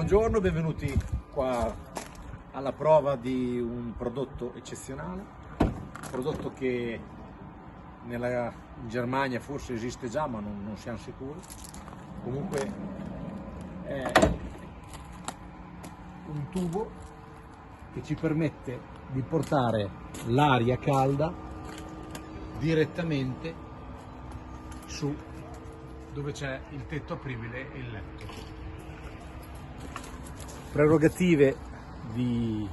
Buongiorno, benvenuti qua alla prova di un prodotto eccezionale, un prodotto che in Germania forse esiste già ma non siamo sicuri. Comunque è un tubo che ci permette di portare l'aria calda direttamente su dove c'è il tetto apribile e il letto. Prerogative di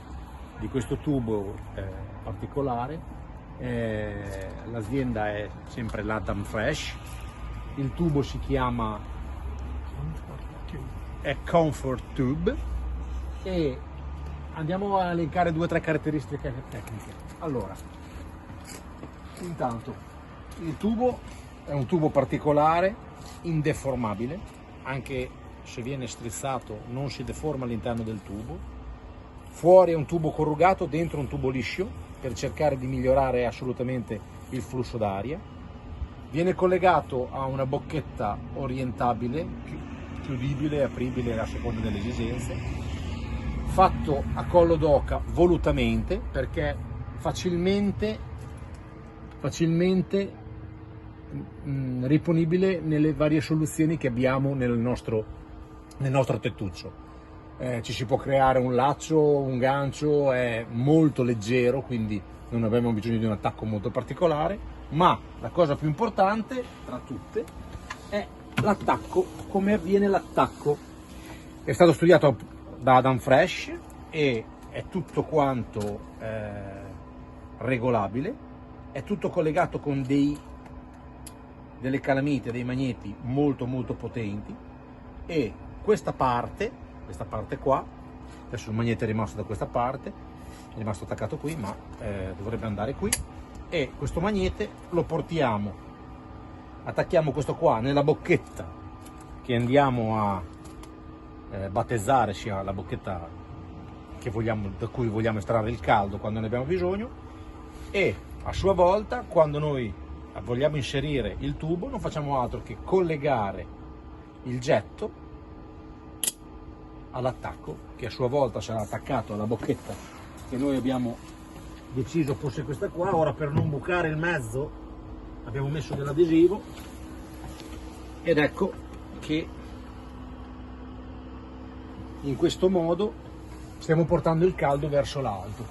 questo tubo particolare, l'azienda è sempre la Damfresh, il tubo si chiama Comfort Tube e andiamo a elencare 2 o 3 caratteristiche tecniche. Allora, intanto il tubo è un tubo particolare, indeformabile, anche se viene strizzato non si deforma all'interno del tubo. Fuori è un tubo corrugato, dentro un tubo liscio per cercare di migliorare assolutamente il flusso d'aria. Viene collegato a una bocchetta orientabile, chiudibile e apribile a seconda delle esigenze, fatto a collo d'oca volutamente perché facilmente riponibile nelle varie soluzioni che abbiamo nel nostro tettuccio. Ci si può creare un laccio, un gancio, è molto leggero, quindi non abbiamo bisogno di un attacco molto particolare, ma la cosa più importante tra tutte è l'attacco, come avviene l'attacco. È stato studiato da Damfresh e è tutto quanto regolabile, è tutto collegato con delle calamite, dei magneti molto potenti, e questa parte qua, adesso il magnete è rimasto da questa parte, è rimasto attaccato qui ma dovrebbe andare qui, e questo magnete lo portiamo, attacchiamo questo qua nella bocchetta che andiamo a battezzare, sia la bocchetta da cui vogliamo estrarre il caldo quando ne abbiamo bisogno, e a sua volta quando noi vogliamo inserire il tubo non facciamo altro che collegare il getto all'attacco, che a sua volta sarà attaccato alla bocchetta che noi abbiamo deciso fosse questa qua. Ora, per non bucare il mezzo, abbiamo messo dell'adesivo, ed ecco che in questo modo stiamo portando il caldo verso l'alto.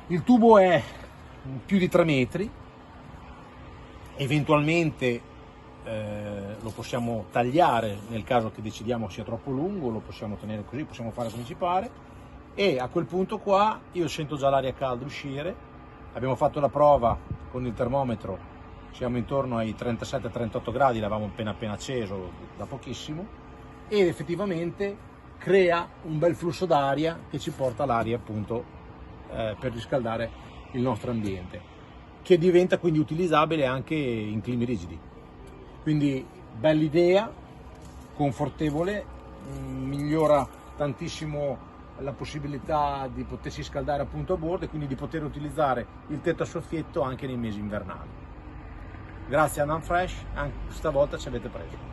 Il tubo è più di 3 metri, eventualmente lo possiamo tagliare nel caso che decidiamo sia troppo lungo, lo possiamo tenere così, possiamo fare come ci pare, e a quel punto qua io sento già l'aria calda uscire. Abbiamo fatto la prova con il termometro, siamo intorno ai 37-38 gradi, l'avevamo appena acceso da pochissimo, ed effettivamente crea un bel flusso d'aria che ci porta l'aria appunto per riscaldare il nostro ambiente, che diventa quindi utilizzabile anche in climi rigidi. Quindi bella idea, confortevole, migliora tantissimo la possibilità di potersi scaldare appunto a bordo e quindi di poter utilizzare il tetto a soffietto anche nei mesi invernali. Grazie a Damfresh, anche stavolta ci avete preso.